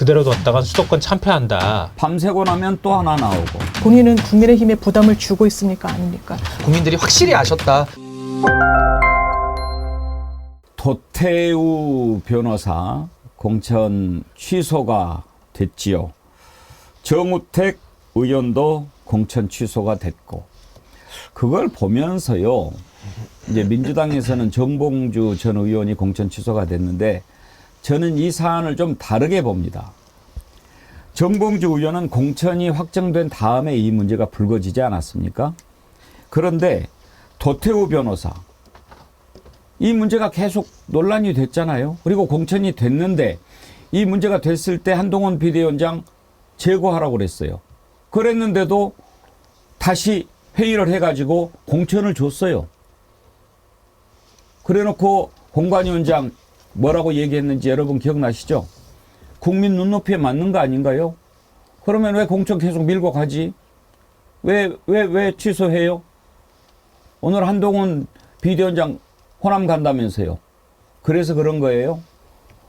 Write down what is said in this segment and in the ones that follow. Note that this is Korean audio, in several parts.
그대로 뒀다가 수도권 참패한다. 밤새고 나면 또 하나 나오고. 본인은 국민의힘에 부담을 주고 있으니까 아닙니까? 국민들이 확실히 아셨다. 도태우 변호사 공천 취소가 됐지요. 정우택 의원도 공천 취소가 됐고, 그걸 보면서요, 이제 민주당에서는 정봉주 전 의원이 공천 취소가 됐는데, 저는 이 사안을 좀 다르게 봅니다. 정봉주 의원은 공천이 확정된 다음에 이 문제가 불거지지 않았습니까? 그런데 도태우 변호사, 이 문제가 계속 논란이 됐잖아요. 그리고 공천이 됐는데 이 문제가 됐을 때 한동훈 비대위원장 제거하라고 그랬어요. 그랬는데도 다시 회의를 해가지고 공천을 줬어요. 그래놓고 공관위원장 뭐라고 얘기했는지 여러분 기억나시죠? 국민 눈높이에 맞는 거 아닌가요? 그러면 왜 공천 계속 밀고 가지? 왜 취소해요? 오늘 한동훈 비대위원장 호남 간다면서요. 그래서 그런 거예요?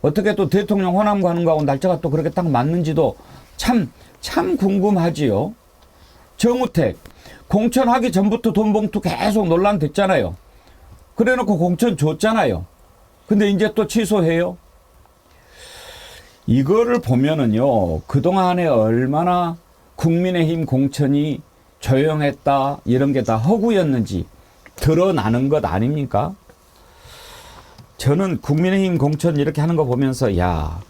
어떻게 또 대통령 호남 가는 거하고 날짜가 또 그렇게 딱 맞는지도 참 궁금하지요. 정우택, 공천하기 전부터 돈 봉투 계속 논란됐잖아요. 그래 놓고 공천 줬잖아요. 근데 이제 또 취소해요? 이거를 보면은요, 그동안에 얼마나 국민의힘 공천이 조용했다, 이런 게 다 허구였는지 드러나는 것 아닙니까? 저는 국민의힘 공천 이렇게 하는 거 보면서, 야,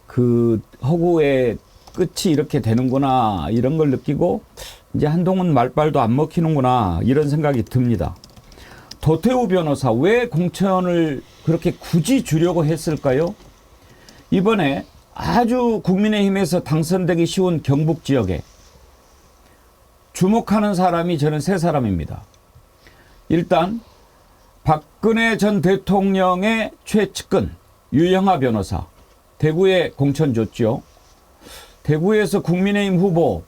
그 허구의 끝이 이렇게 되는구나, 이런 걸 느끼고, 이제 한동훈 말빨도 안 먹히는구나, 이런 생각이 듭니다. 도태우 변호사, 왜 공천을 그렇게 굳이 주려고 했을까요? 이번에 아주 국민의힘에서 당선되기 쉬운 경북 지역에 주목하는 사람이 저는 세 사람입니다. 일단 박근혜 전 대통령의 최측근 유영하 변호사, 대구에 공천 줬죠. 대구에서 국민의힘 후보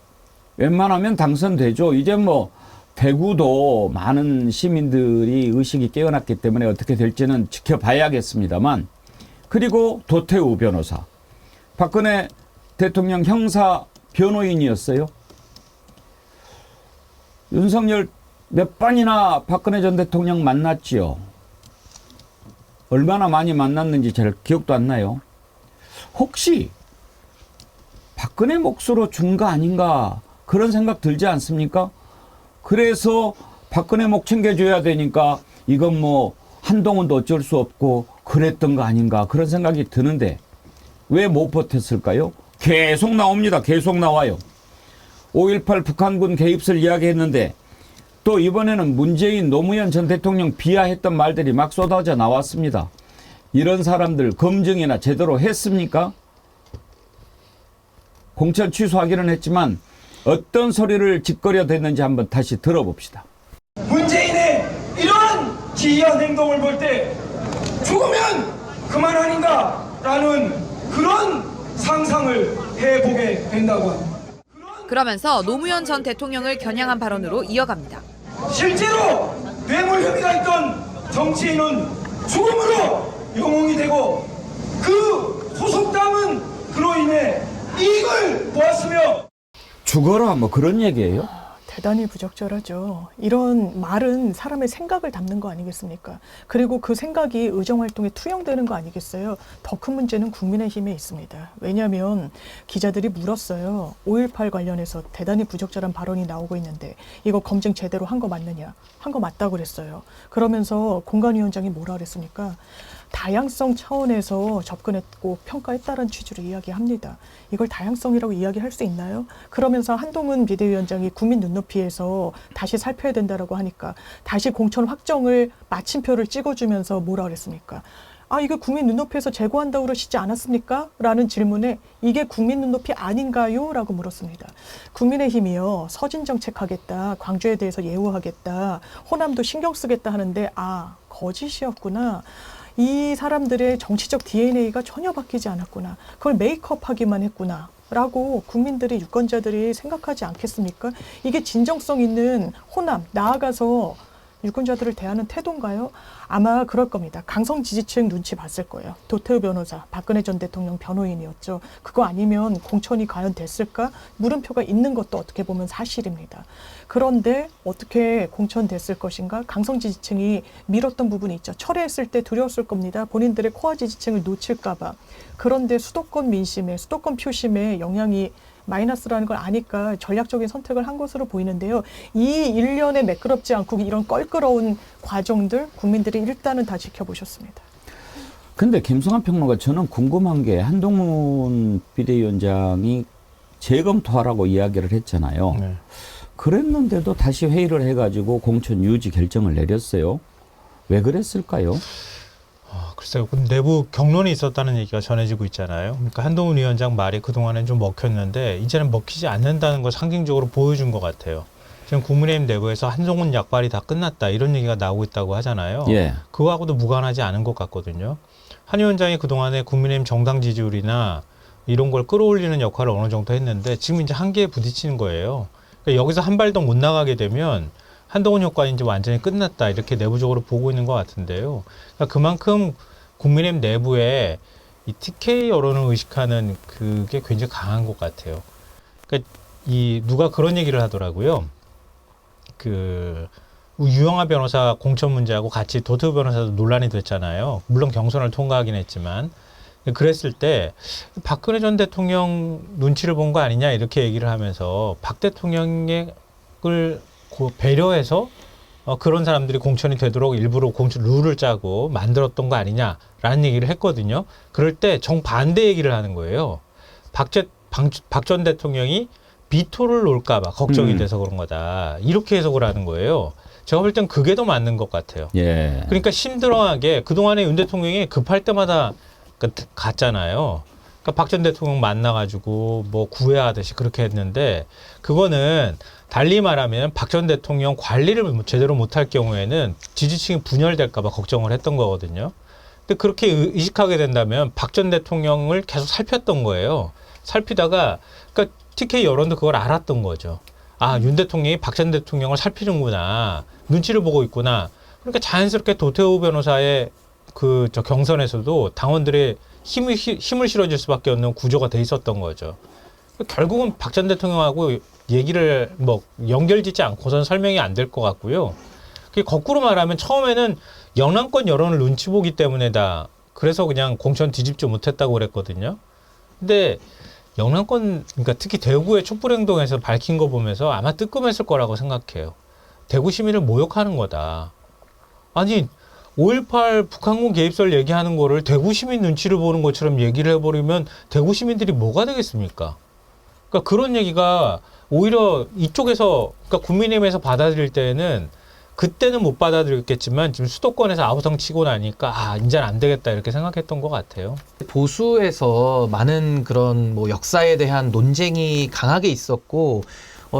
웬만하면 당선되죠. 이제 뭐 대구도 많은 시민들이 의식이 깨어났기 때문에 어떻게 될지는 지켜봐야겠습니다만, 그리고 도태우 변호사, 박근혜 대통령 형사 변호인이었어요. 윤석열 몇 번이나 박근혜 전 대통령 만났지요. 얼마나 많이 만났는지 잘 기억도 안 나요. 혹시 박근혜 몫으로 준 거 아닌가, 그런 생각 들지 않습니까? 그래서 박근혜 목 챙겨줘야 되니까 이건 뭐 한동훈도 어쩔 수 없고 그랬던 거 아닌가, 그런 생각이 드는데 왜 못 버텼을까요? 계속 나옵니다. 계속 나와요. 5.18 북한군 개입설 이야기했는데 또 이번에는 문재인, 노무현 전 대통령 비하했던 말들이 막 쏟아져 나왔습니다. 이런 사람들 검증이나 제대로 했습니까? 공천 취소하기는 했지만 어떤 소리를 짓거려댔는지 한번 다시 들어봅시다. 문재인의 이러한 기이한 행동을 볼 때 죽으면 그만 아닌가라는 그런 상상을 해보게 된다고 합니다. 그러면서 노무현 전 대통령을 겨냥한 발언으로 이어갑니다. 실제로 뇌물 혐의가 있던 정치인은 죽음으로 영웅이 되고 그 소속당은 그로 인해 이익을 보았으며 죽어라, 뭐 그런 얘기예요? 대단히 부적절하죠. 이런 말은 사람의 생각을 담는 거 아니겠습니까? 그리고 그 생각이 의정활동에 투영되는 거 아니겠어요? 더 큰 문제는 국민의힘에 있습니다. 왜냐하면 기자들이 물었어요. 5.18 관련해서 대단히 부적절한 발언이 나오고 있는데 이거 검증 제대로 한 거 맞느냐? 한 거 맞다고 그랬어요. 그러면서 공관위원장이 뭐라 그랬습니까? 다양성 차원에서 접근했고 평가했다는 취지로 이야기합니다. 이걸 다양성이라고 이야기할 수 있나요? 그러면서 한동훈 비대위원장이 국민 눈높이에서 다시 살펴야 된다라고 하니까 다시 공천 확정을 마침표를 찍어주면서 뭐라 그랬습니까? 아, 이거 국민 눈높이에서 제고한다고 그러시지 않았습니까? 라는 질문에 이게 국민 눈높이 아닌가요? 라고 물었습니다. 국민의힘이요, 서진정책하겠다, 광주에 대해서 예우하겠다, 호남도 신경 쓰겠다 하는데 아, 거짓이었구나. 이 사람들의 정치적 DNA가 전혀 바뀌지 않았구나. 그걸 메이크업하기만 했구나. 라고 국민들이, 유권자들이 생각하지 않겠습니까? 이게 진정성 있는 호남, 나아가서 유권자들을 대하는 태도인가요? 아마 그럴 겁니다. 강성 지지층 눈치 봤을 거예요. 도태우 변호사, 박근혜 전 대통령 변호인이었죠. 그거 아니면 공천이 과연 됐을까? 물음표가 있는 것도 어떻게 보면 사실입니다. 그런데 어떻게 공천됐을 것인가? 강성 지지층이 밀었던 부분이 있죠. 철회했을 때 두려웠을 겁니다. 본인들의 코어 지지층을 놓칠까 봐. 그런데 수도권 민심에, 수도권 표심에 영향이 마이너스라는 걸 아니까 전략적인 선택을 한 것으로 보이는데요. 이 일련에 매끄럽지 않고 이런 껄끄러운 과정들 국민들이 일단은 다 지켜보셨습니다. 근데 김성환 평론가 저는 궁금한 게 한동훈 비대위원장이 재검토하라고 이야기를 했잖아요. 네. 그랬는데도 다시 회의를 해가지고 공천 유지 결정을 내렸어요. 왜 그랬을까요? 글쎄요. 내부 경론이 있었다는 얘기가 전해지고 있잖아요. 그러니까 한동훈 위원장 말이 그동안엔 좀 먹혔는데 이제는 먹히지 않는다는 걸 상징적으로 보여준 것 같아요. 지금 국민의힘 내부에서 한동훈 약발이 다 끝났다 이런 얘기가 나오고 있다고 하잖아요. 예. 그거하고도 무관하지 않은 것 같거든요. 한 위원장이 그동안에 국민의힘 정당 지지율이나 이런 걸 끌어올리는 역할을 어느 정도 했는데 지금 이제 한계에 부딪히는 거예요. 그러니까 여기서 한 발 더 못 나가게 되면 한동훈 효과는 이제 완전히 끝났다 이렇게 내부적으로 보고 있는 것 같은데요. 그러니까 그만큼 국민의힘 내부에 이 TK 여론을 의식하는 그게 굉장히 강한 것 같아요. 그러니까 이 누가 그런 얘기를 하더라고요. 그 유영하 변호사 공천 문제하고 같이 도태우 변호사도 논란이 됐잖아요. 물론 경선을 통과하긴 했지만 그랬을 때 박근혜 전 대통령 눈치를 본 거 아니냐 이렇게 얘기를 하면서 박 대통령을 배려해서 그런 사람들이 공천이 되도록 일부러 공천 룰을 짜고 만들었던 거 아니냐라는 얘기를 했거든요. 그럴 때 정반대 얘기를 하는 거예요. 박 전 대통령이 비토를 놓을까 봐 걱정이 돼서 그런 거다. 이렇게 해석을 하는 거예요. 제가 볼 땐 그게 더 맞는 것 같아요. 예. 그러니까 심드렁하게 그동안에 윤 대통령이 급할 때마다 갔잖아요. 그러니까 박 전 대통령 만나가지고 뭐 구애하듯이 그렇게 했는데 그거는 달리 말하면 박 전 대통령 관리를 제대로 못할 경우에는 지지층이 분열될까 봐 걱정을 했던 거거든요. 근데 그렇게 의식하게 된다면 박 전 대통령을 계속 살폈던 거예요. 살피다가 그러니까 TK 여론도 그걸 알았던 거죠. 아, 윤 대통령이 박 전 대통령을 살피는구나. 눈치를 보고 있구나. 그러니까 자연스럽게 도태우 변호사의 저 경선에서도 당원들의 힘을 실어줄 수밖에 없는 구조가 돼 있었던 거죠. 결국은 박 전 대통령하고 얘기를 뭐 연결짓지 않고선 설명이 안 될 것 같고요. 그게 거꾸로 말하면 처음에는 영남권 여론을 눈치 보기 때문에다 그래서 그냥 공천 뒤집지 못했다고 그랬거든요. 근데 영남권, 그러니까 특히 대구의 촛불행동에서 밝힌 거 보면서 아마 뜨끔했을 거라고 생각해요. 대구 시민을 모욕하는 거다. 아니 5.18 북한군 개입설 얘기하는 거를 대구 시민 눈치를 보는 것처럼 얘기를 해버리면 대구 시민들이 뭐가 되겠습니까? 그러니까 그런 얘기가 오히려 이쪽에서, 그러니까 국민의힘에서 받아들일 때는 그때는 못 받아들였겠지만 지금 수도권에서 아우성 치고 나니까 이제는 안 되겠다 이렇게 생각했던 것 같아요. 보수에서 많은 그런 뭐 역사에 대한 논쟁이 강하게 있었고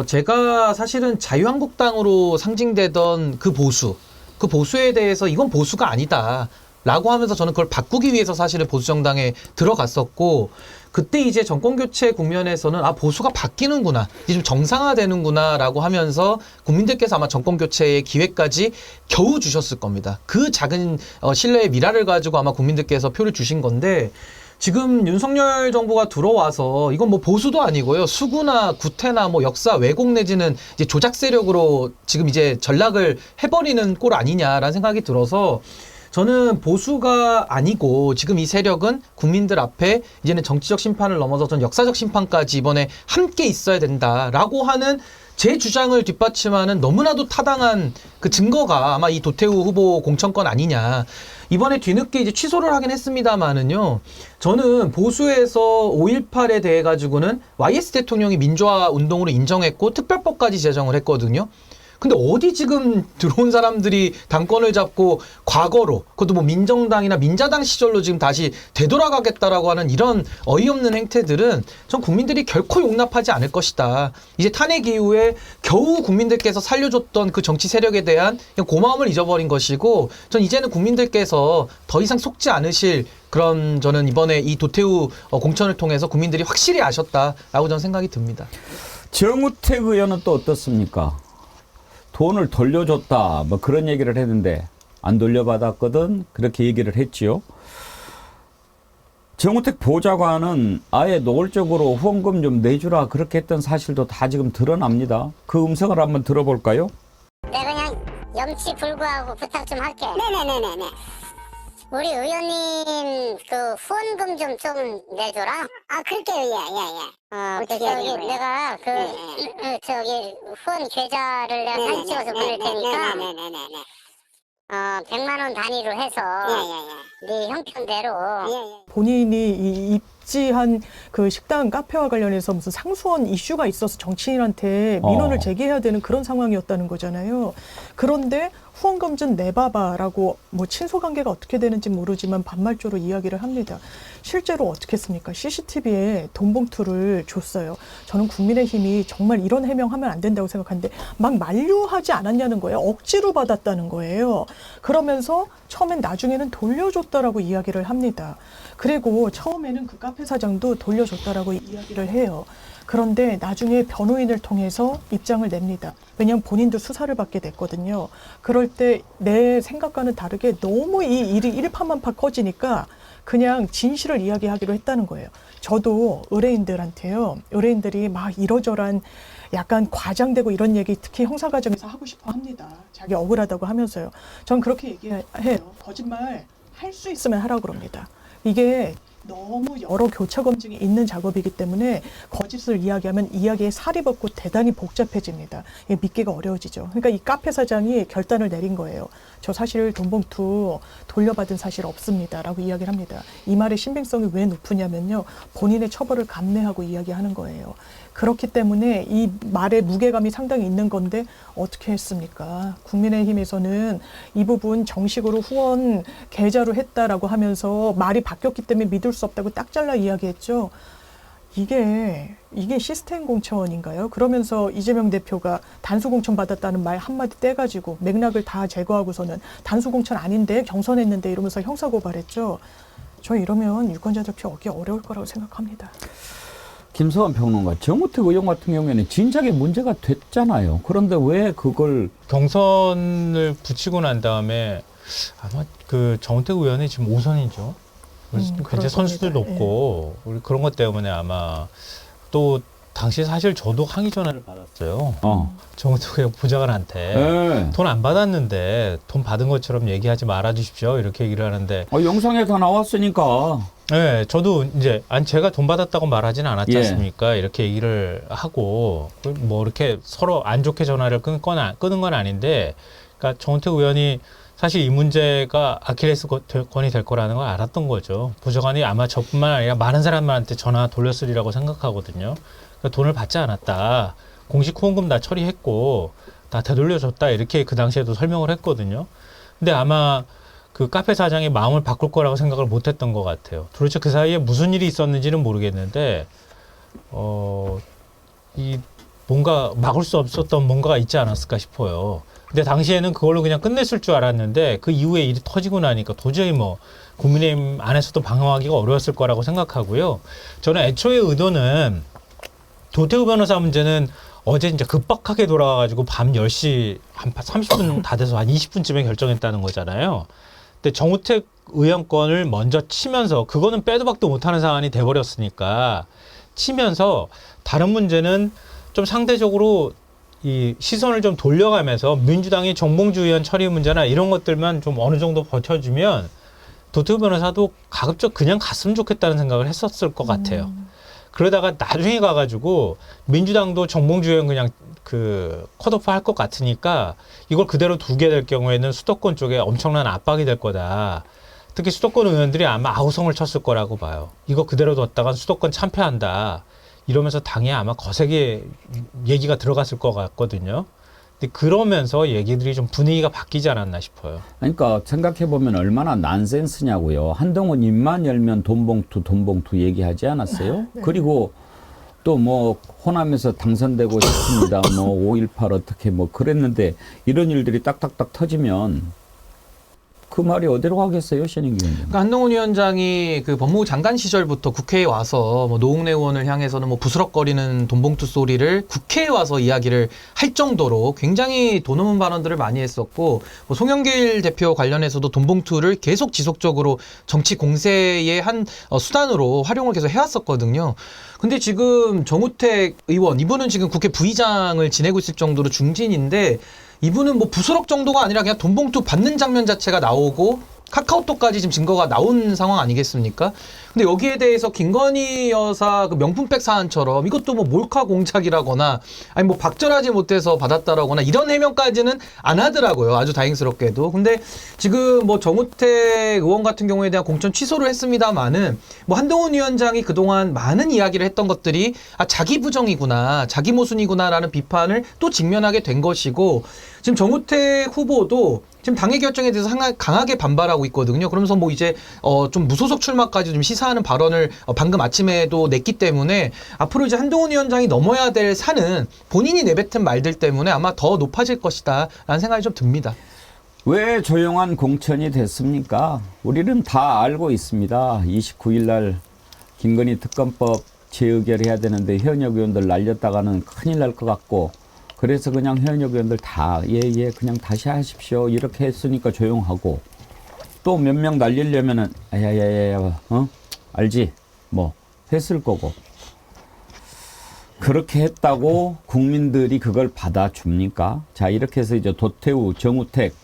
제가 사실은 자유한국당으로 상징되던 그 보수에 대해서 이건 보수가 아니다 라고 하면서 저는 그걸 바꾸기 위해서 사실은 보수정당에 들어갔었고 그때 이제 정권교체 국면에서는 보수가 바뀌는구나 이제 좀 정상화되는구나 라고 하면서 국민들께서 아마 정권교체의 기회까지 겨우 주셨을 겁니다. 그 작은 신뢰의 미라를 가지고 아마 국민들께서 표를 주신 건데 지금 윤석열 정부가 들어와서 이건 뭐 보수도 아니고요. 수구나 구태나 뭐 역사 왜곡 내지는 이제 조작 세력으로 지금 이제 전락을 해버리는 꼴 아니냐라는 생각이 들어서 저는 보수가 아니고 지금 이 세력은 국민들 앞에 이제는 정치적 심판을 넘어서 전 역사적 심판까지 이번에 함께 있어야 된다라고 하는 제 주장을 뒷받침하는 너무나도 타당한 그 증거가 아마 이 도태우 후보 공천권 아니냐. 이번에 뒤늦게 이제 취소를 하긴 했습니다만은요. 저는 보수에서 5.18에 대해 가지고는 YS 대통령이 민주화 운동으로 인정했고 특별법까지 제정을 했거든요. 근데 어디 지금 들어온 사람들이 당권을 잡고 과거로 그것도 뭐 민정당이나 민자당 시절로 지금 다시 되돌아가겠다라고 하는 이런 어이없는 행태들은 전 국민들이 결코 용납하지 않을 것이다. 이제 탄핵 이후에 겨우 국민들께서 살려줬던 그 정치 세력에 대한 그냥 고마움을 잊어버린 것이고 전 이제는 국민들께서 더 이상 속지 않으실 그런 저는 이번에 이 도태우 공천을 통해서 국민들이 확실히 아셨다라고 저는 생각이 듭니다. 정우택 의원은 또 어떻습니까? 돈을 돌려줬다 뭐 그런 얘기를 했는데 안 돌려받았거든 그렇게 얘기를 했지요. 정우택 보좌관은 아예 노골적으로 후원금 좀 내주라 그렇게 했던 사실도 다 지금 드러납니다. 그 음성을 한번 들어볼까요? 내가 그냥 염치불구하고 부탁 좀 할게. 네네네네네. 우리 의원님 그 후원금 좀 내줘라. 아 그럴게요. 예예예. 저기 내가 저기 후원 계좌를 내가 사진 찍어서 보낼 테니까. 네네네네. 100만 원 단위로 해서 네 형편대로. 본인이 이 입지한 그 식당 카페와 관련해서 무슨 상수원 이슈가 있어서 정치인한테 민원을 제기해야 되는 그런 상황이었다는 거잖아요. 그런데 후원금 좀 내봐봐라고 뭐 친소관계가 어떻게 되는지 모르지만 반말조로 이야기를 합니다. 실제로 어떻게 했습니까? CCTV에 돈 봉투를 줬어요. 저는 국민의힘이 정말 이런 해명하면 안 된다고 생각하는데 막 만류하지 않았냐는 거예요. 억지로 받았다는 거예요. 그러면서 처음엔 나중에는 돌려줬다라고 이야기를 합니다. 그리고 처음에는 그 카페 사장도 돌려줬다라고 이야기를 해요. 그런데 나중에 변호인을 통해서 입장을 냅니다. 왜냐하면 본인도 수사를 받게 됐거든요. 그럴 때 내 생각과는 다르게 너무 이 일이 일파만파 커지니까 그냥 진실을 이야기하기로 했다는 거예요. 저도 의뢰인들한테요. 의뢰인들이 막 이러저러한 약간 과장되고 이런 얘기 특히 형사 과정에서 하고 싶어 합니다. 자기 억울하다고 하면서요. 전 그렇게 얘기해요. 거짓말 할 수 있으면 하라고 그럽니다. 이게 너무 여러 교차 검증이 있는 작업이기 때문에 거짓을 이야기하면 이야기에 살이 벗고 대단히 복잡해집니다. 이게 믿기가 어려워지죠. 그러니까 이 카페 사장이 결단을 내린 거예요. 저 사실 돈 봉투 돌려받은 사실 없습니다라고 이야기를 합니다. 이 말의 신빙성이 왜 높으냐면요. 본인의 처벌을 감내하고 이야기하는 거예요. 그렇기 때문에 이 말의 무게감이 상당히 있는 건데 어떻게 했습니까? 국민의힘에서는 이 부분 정식으로 후원 계좌로 했다라고 하면서 말이 바뀌었기 때문에 믿을 수 없다고 딱 잘라 이야기했죠. 이게 시스템 공천인가요? 그러면서 이재명 대표가 단수 공천 받았다는 말 한마디 떼가지고 맥락을 다 제거하고서는 단수 공천 아닌데 경선했는데 이러면서 형사 고발했죠. 저 이러면 유권자들 표 얻기 어려울 거라고 생각합니다. 김서환 평론가, 정우택 의원 같은 경우에는 진작에 문제가 됐잖아요. 그런데 왜 그걸 경선을 붙이고 난 다음에 아마 그 정우택 의원이 지금 5선이죠. 굉장히 선수도 높고 우리 그런 것 때문에 아마 또 당시 사실 저도 항의 전화를 받았어요. 정우택 의원 보좌관한테 돈 안 받았는데 돈 받은 것처럼 얘기하지 말아 주십시오. 이렇게 얘기를 하는데 영상에 다 나왔으니까. 네, 저도 이제 제가 돈 받았다고 말하지는 않았지 예. 않습니까? 이렇게 얘기를 하고 뭐 이렇게 서로 안 좋게 전화를 끄는 건 아닌데, 그러니까 정우택 의원이 사실 이 문제가 아킬레스건이 될 거라는 걸 알았던 거죠. 보좌관이 아마 저뿐만 아니라 많은 사람들한테 전화 돌렸으리라고 생각하거든요. 그러니까 돈을 받지 않았다. 공식 후원금 다 처리했고 다 되돌려줬다. 이렇게 그 당시에도 설명을 했거든요. 근데 아마 그 카페 사장이 마음을 바꿀 거라고 생각을 못 했던 것 같아요. 도대체 그 사이에 무슨 일이 있었는지는 모르겠는데, 이 뭔가 막을 수 없었던 뭔가가 있지 않았을까 싶어요. 근데 당시에는 그걸로 그냥 끝냈을 줄 알았는데 그 이후에 일이 터지고 나니까 도저히 뭐 국민의힘 안에서도 방어하기가 어려웠을 거라고 생각하고요. 저는 애초에 의도는 도태우 변호사 문제는 어제 이제 급박하게 돌아와가지고 밤 10시 한 30분 다 돼서 한 20분쯤에 결정했다는 거잖아요. 근데 정우택 의원 건을 먼저 치면서 그거는 빼도 박도 못하는 상황이 돼버렸으니까 치면서 다른 문제는 좀 상대적으로 이 시선을 좀 돌려가면서 민주당이 정봉주 의원 처리 문제나 이런 것들만 좀 어느 정도 버텨주면 도태우 변호사도 가급적 그냥 갔으면 좋겠다는 생각을 했었을 것 같아요. 그러다가 나중에 가가지고 민주당도 정봉주 의원 그냥 그 컷오프 할 것 같으니까 이걸 그대로 두게 될 경우에는 수도권 쪽에 엄청난 압박이 될 거다. 특히 수도권 의원들이 아마 아우성을 쳤을 거라고 봐요. 이거 그대로 뒀다간 수도권 참패한다. 이러면서 당에 아마 거세게 얘기가 들어갔을 것 같거든요. 근데 그러면서 얘기들이 좀 분위기가 바뀌지 않았나 싶어요. 그러니까 생각해보면 얼마나 난센스냐고요. 한동훈 입만 열면 돈봉투 얘기하지 않았어요? 네. 그리고 또 뭐 호남에서 당선되고 싶습니다. 뭐 5.18 어떻게 뭐 그랬는데 이런 일들이 딱딱딱 터지면 그 말이 어디로 가겠어요, 신인기 의원님? 그러니까 한동훈 위원장이 그 법무부 장관 시절부터 국회에 와서 뭐 노웅래 의원을 향해서는 뭐 부스럭거리는 돈봉투 소리를 국회에 와서 이야기를 할 정도로 굉장히 돈 없는 발언들을 많이 했었고, 뭐 송영길 대표 관련해서도 돈봉투를 계속 지속적으로 정치 공세의 한 수단으로 활용을 계속 해왔었거든요. 근데 지금 정우택 의원, 이분은 지금 국회 부의장을 지내고 있을 정도로 중진인데, 이분은 뭐 부스럭 정도가 아니라 그냥 돈봉투 받는 장면 자체가 나오고 카카오톡까지 지금 증거가 나온 상황 아니겠습니까? 근데 여기에 대해서 김건희 여사 그 명품백 사안처럼 이것도 뭐 몰카 공작이라거나 아니 뭐 박절하지 못해서 받았다라거나 이런 해명까지는 안 하더라고요. 아주 다행스럽게도. 근데 지금 뭐 정우택 의원 같은 경우에 대한 공천 취소를 했습니다만은 뭐 한동훈 위원장이 그동안 많은 이야기를 했던 것들이 자기 부정이구나, 자기 모순이구나라는 비판을 또 직면하게 된 것이고, 지금 정우택 후보도 지금 당의 결정에 대해서 강하게 반발하고 있거든요. 그러면서 뭐 이제 좀 무소속 출마까지 좀 시사하는 발언을 방금 아침에도 냈기 때문에 앞으로 이제 한동훈 위원장이 넘어야 될 산은 본인이 내뱉은 말들 때문에 아마 더 높아질 것이다라는 생각이 좀 듭니다. 왜 조용한 공천이 됐습니까? 우리는 다 알고 있습니다. 29일 날 김건희 특검법 재의결해야 되는데 현역 의원들 날렸다가는 큰일 날 것 같고, 그래서 그냥 현역 의원들 다 예 그냥 다시 하십시오 이렇게 했으니까 조용하고, 또 몇 명 날리려면은 야야야야 알지 뭐 했을 거고, 그렇게 했다고 국민들이 그걸 받아줍니까? 자, 이렇게 해서 이제 도태우, 정우택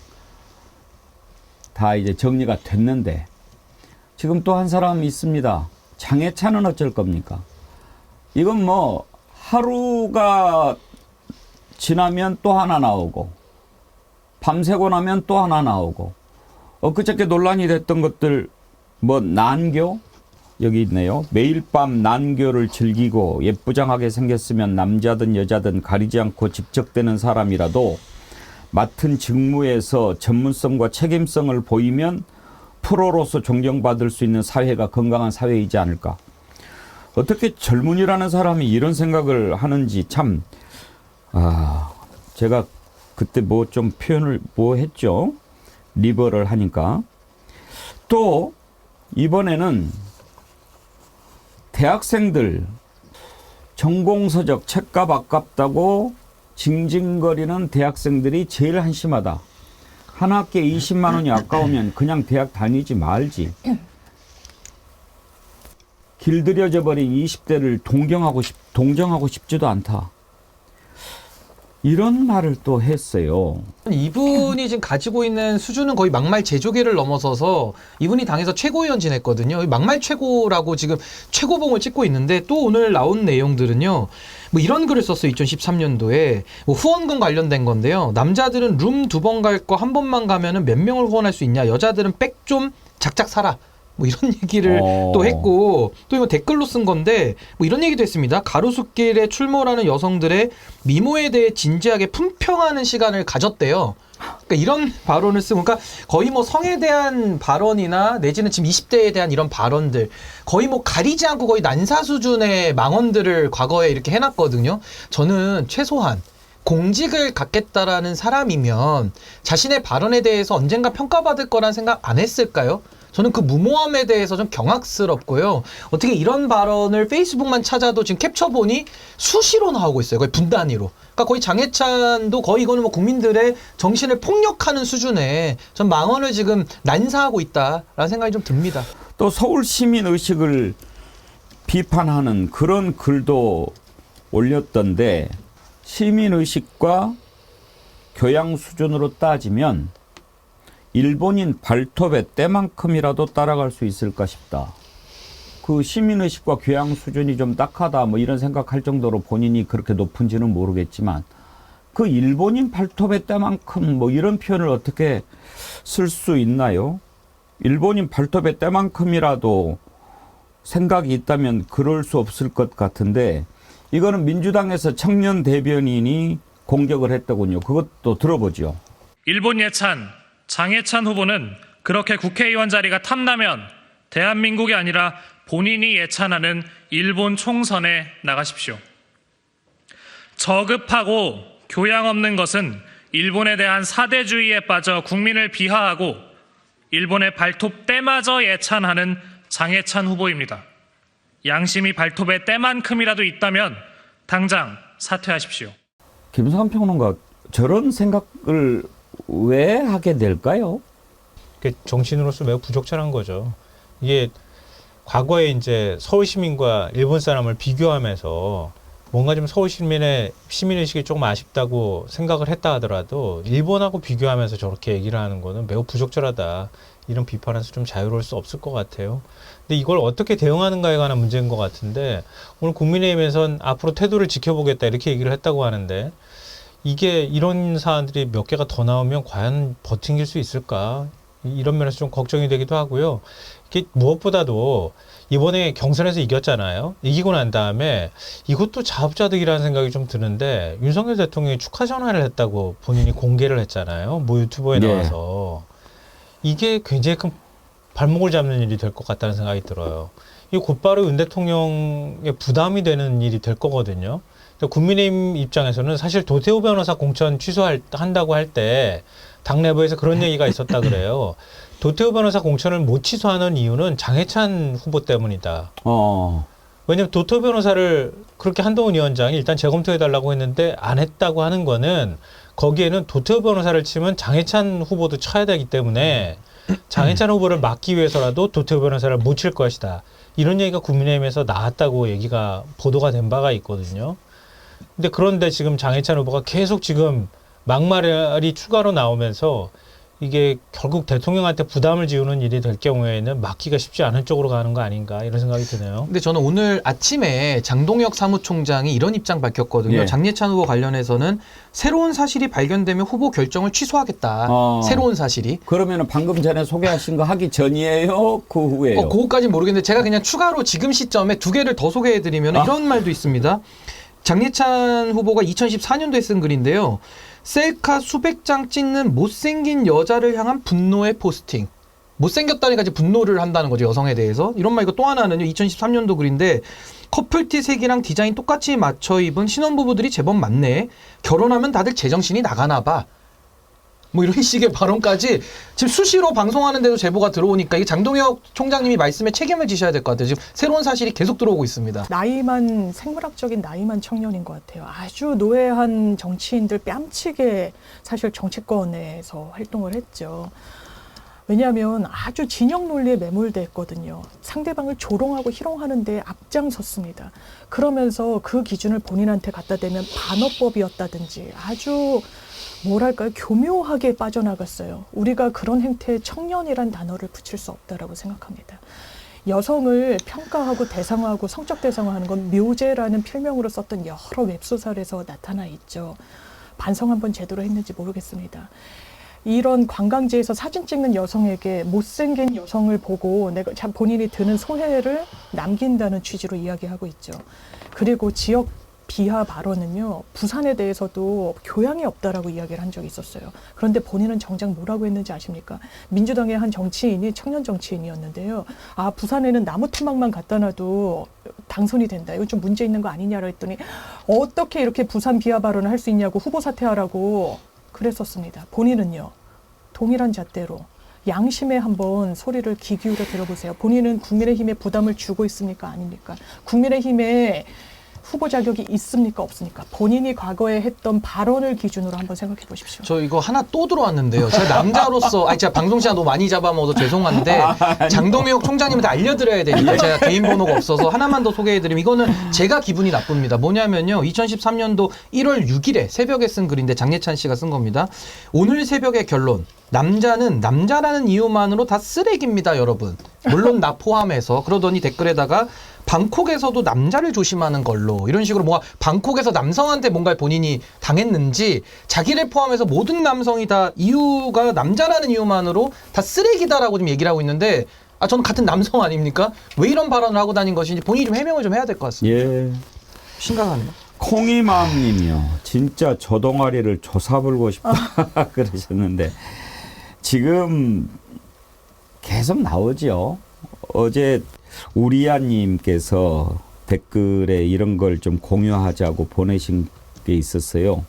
다 이제 정리가 됐는데, 지금 또 한 사람 있습니다. 장해찬은 어쩔 겁니까? 이건 뭐 하루가 지나면 또 하나 나오고, 밤새고 나면 또 하나 나오고, 엊그저께 논란이 됐던 것들, 뭐 난교? 여기 있네요. 매일 밤 난교를 즐기고 예쁘장하게 생겼으면 남자든 여자든 가리지 않고 집적되는 사람이라도 맡은 직무에서 전문성과 책임성을 보이면 프로로서 존경받을 수 있는 사회가 건강한 사회이지 않을까. 어떻게 젊은이라는 사람이 이런 생각을 하는지 참, 제가 그때 뭐 좀 표현을 뭐 했죠? 리버럴 하니까. 또 이번에는 대학생들 전공서적 책값 아깝다고 징징거리는 대학생들이 제일 한심하다. 한 학기에 20만 원이 아까우면 그냥 대학 다니지 말지. 길들여져 버린 20대를 동정하고 싶지도 않다. 이런 말을 또 했어요. 이분이 지금 가지고 있는 수준은 거의 막말 제조계를 넘어서서 이분이 당에서 최고위원 지냈거든요. 막말 최고라고 지금 최고봉을 찍고 있는데, 또 오늘 나온 내용들은요. 뭐 이런 글을 썼어요. 2013년도에 뭐 후원금 관련된 건데요. 남자들은 룸 2번 갈 거 한 번만 가면은 몇 명을 후원할 수 있냐. 여자들은 백 좀 작작 사라. 뭐 이런 얘기를 또 했고, 또 이거 댓글로 쓴 건데 뭐 이런 얘기도 했습니다. 가로수길에 출몰하는 여성들의 미모에 대해 진지하게 품평하는 시간을 가졌대요. 그러니까 이런 발언을 쓰고, 그러니까 거의 뭐 성에 대한 발언이나 내지는 지금 20대에 대한 이런 발언들 거의 뭐 가리지 않고 거의 난사 수준의 망언들을 과거에 이렇게 해놨거든요. 저는 최소한 공직을 갖겠다라는 사람이면 자신의 발언에 대해서 언젠가 평가받을 거란 생각 안 했을까요? 저는 그 무모함에 대해서 좀 경악스럽고요. 어떻게 이런 발언을 페이스북만 찾아도 지금 캡처본이 수시로 나오고 있어요. 거의 분 단위로. 그러니까 거의 장해찬도 거의 이거는 뭐 국민들의 정신을 폭력하는 수준의 전 망언을 지금 난사하고 있다라는 생각이 좀 듭니다. 또 서울 시민 의식을 비판하는 그런 글도 올렸던데, 시민 의식과 교양 수준으로 따지면 일본인 발톱의 때만큼이라도 따라갈 수 있을까 싶다. 그 시민의식과 교양 수준이 좀 딱하다 뭐 이런 생각할 정도로 본인이 그렇게 높은지는 모르겠지만, 그 일본인 발톱의 때만큼 뭐 이런 표현을 어떻게 쓸 수 있나요? 일본인 발톱의 때만큼이라도 생각이 있다면 그럴 수 없을 것 같은데, 이거는 민주당에서 청년 대변인이 공격을 했더군요. 그것도 들어보죠. 일본 예찬, 장해찬 후보는 그렇게 국회의원 자리가 탐나면 대한민국이 아니라 본인이 예찬하는 일본 총선에 나가십시오. 저급하고 교양 없는 것은 일본에 대한 사대주의에 빠져 국민을 비하하고 일본의 발톱 때마저 예찬하는 장해찬 후보입니다. 양심이 발톱에 때만큼이라도 있다면 당장 사퇴하십시오. 김성한 평론가, 저런 생각을 왜 하게 될까요? 그게 정치인으로서 매우 부적절한 거죠. 이게 과거에 이제 서울 시민과 일본 사람을 비교하면서 뭔가 좀 서울 시민의식이 조금 아쉽다고 생각을 했다 하더라도 일본하고 비교하면서 저렇게 얘기를 하는 거는 매우 부적절하다. 이런 비판에서 좀 자유로울 수 없을 것 같아요. 근데 이걸 어떻게 대응하는가에 관한 문제인 것 같은데 오늘 국민의힘에선 앞으로 태도를 지켜보겠다 이렇게 얘기를 했다고 하는데 이게 이런 사안들이 몇 개가 더 나오면 과연 버팅길 수 있을까? 이런 면에서 좀 걱정이 되기도 하고요. 이게 무엇보다도 이번에 경선에서 이겼잖아요. 이기고 난 다음에 이것도 자업자득이라는 생각이 좀 드는데 윤석열 대통령이 축하 전화를 했다고 본인이 공개를 했잖아요. 모 유튜버에 네. 나와서. 이게 굉장히 큰 발목을 잡는 일이 될 것 같다는 생각이 들어요. 이 곧바로 윤 대통령의 부담이 되는 일이 될 거거든요. 국민의힘 입장에서는 사실 도태우 변호사 공천 취소한다고 할 때 당 내부에서 그런 얘기가 있었다 그래요. 도태우 변호사 공천을 못 취소하는 이유는 장해찬 후보 때문이다. 왜냐하면 도태우 변호사를 그렇게 한동훈 위원장이 일단 재검토해달라고 했는데 안 했다고 하는 거는 거기에는 도태우 변호사를 치면 장해찬 후보도 쳐야 되기 때문에 장해찬 후보를 막기 위해서라도 도태우 변호사를 못 칠 것이다. 이런 얘기가 국민의힘에서 나왔다고 얘기가 보도가 된 바가 있거든요. 근데 그런데 지금 장해찬 후보가 계속 지금 막말이 추가로 나오면서 이게 결국 대통령한테 부담을 지우는 일이 될 경우에는 막기가 쉽지 않은 쪽으로 가는 거 아닌가 이런 생각이 드네요. 근데 저는 오늘 아침에 장동혁 사무총장이 이런 입장 밝혔거든요. 예. 장예찬 후보 관련해서는 새로운 사실이 발견되면 후보 결정을 취소하겠다. 새로운 사실이. 그러면은 방금 전에 소개하신 거 하기 전이에요? 그 후에요? 그거까지는 모르겠는데 제가 그냥 추가로 지금 시점에 두 개를 더 소개해드리면 이런 말도 있습니다. 장예찬 후보가 2014년도에 쓴 글인데요. 셀카 수백 장 찍는 못생긴 여자를 향한 분노의 포스팅. 못생겼다니까 이제 분노를 한다는 거죠, 여성에 대해서. 이런 말이고 또 하나는요, 2013년도 글인데 커플티 색이랑 디자인 똑같이 맞춰 입은 신혼부부들이 제법 많네. 결혼하면 다들 제정신이 나가나 봐. 뭐 이런 식의 발언까지 지금 수시로 방송하는데도 제보가 들어오니까 이게 장동혁 총장님이 말씀에 책임을 지셔야 될 것 같아요. 지금 새로운 사실이 계속 들어오고 있습니다. 나이만 생물학적인 나이만 청년인 것 같아요. 아주 노회한 정치인들 뺨치게 사실 정치권에서 활동을 했죠. 왜냐하면 아주 진영 논리에 매몰됐거든요. 상대방을 조롱하고 희롱하는 데 앞장섰습니다. 그러면서 그 기준을 본인한테 갖다 대면 반어법이었다든지 아주 뭐랄까요, 교묘하게 빠져나갔어요. 우리가 그런 행태에 청년이란 단어를 붙일 수 없다라고 생각합니다. 여성을 평가하고 대상화하고 성적 대상화하는 건 묘제라는 필명으로 썼던 여러 웹소설에서 나타나 있죠. 반성 한번 제대로 했는지 모르겠습니다. 이런 관광지에서 사진 찍는 여성에게 못생긴 여성을 보고 내가 본인이 드는 소회를 남긴다는 취지로 이야기하고 있죠. 그리고 지역 비하 발언은요, 부산에 대해서도 교양이 없다라고 이야기를 한 적이 있었어요. 그런데 본인은 정작 뭐라고 했는지 아십니까? 민주당의 한 정치인이 청년 정치인이었는데요. 아, 부산에는 나무 토막만 갖다 놔도 당선이 된다. 이건 좀 문제 있는 거 아니냐고 했더니 어떻게 이렇게 부산 비하 발언을 할 수 있냐고 후보 사퇴하라고 그랬었습니다. 본인은요, 동일한 잣대로 양심에 한번 소리를 귀 기울여 들어보세요. 본인은 국민의힘에 부담을 주고 있습니까? 아닙니까? 국민의힘에 후보 자격이 있습니까? 없습니까? 본인이 과거에 했던 발언을 기준으로 한번 생각해 보십시오. 저 이거 하나 또 들어왔는데요. 제가 남자로서, 제가 방송 시간 너무 많이 잡아먹어서 죄송한데, 장동혁 총장님한테 알려드려야 되니까 제가 개인 번호가 없어서 하나만 더 소개해드리면 이거는 제가 기분이 나쁩니다. 뭐냐면요. 2013년도 1월 6일에 새벽에 쓴 글인데 장예찬 씨가 쓴 겁니다. 오늘 새벽의 결론. 남자는 남자라는 이유만으로 다 쓰레기입니다, 여러분. 물론 나 포함해서. 그러더니 댓글에다가 방콕에서도 남자를 조심하는 걸로 이런 식으로 뭔가 방콕에서 남성한테 뭔가 본인이 당했는지 자기를 포함해서 모든 남성이 다 이유가 남자라는 이유만으로 다 쓰레기다라고 지금 얘기를 하고 있는데 저는 같은 남성 아닙니까? 왜 이런 발언을 하고 다닌 것인지 본인이 좀 해명을 좀 해야 될 것 같습니다. 예. 심각하네요. 콩이맘님이요. 진짜 저 동아리를 조사불고 싶다 그러셨는데 지금 계속 나오죠. 어제 우리아님께서 댓글에 이런 걸 좀 공유하자고 보내신 게 있었어요.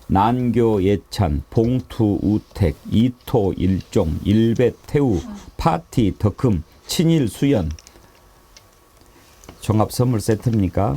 난교 예찬, 봉투 우택, 이토 일종, 일배 태우, 파티 덕흠, 친일 수연. 종합 선물 세트입니까?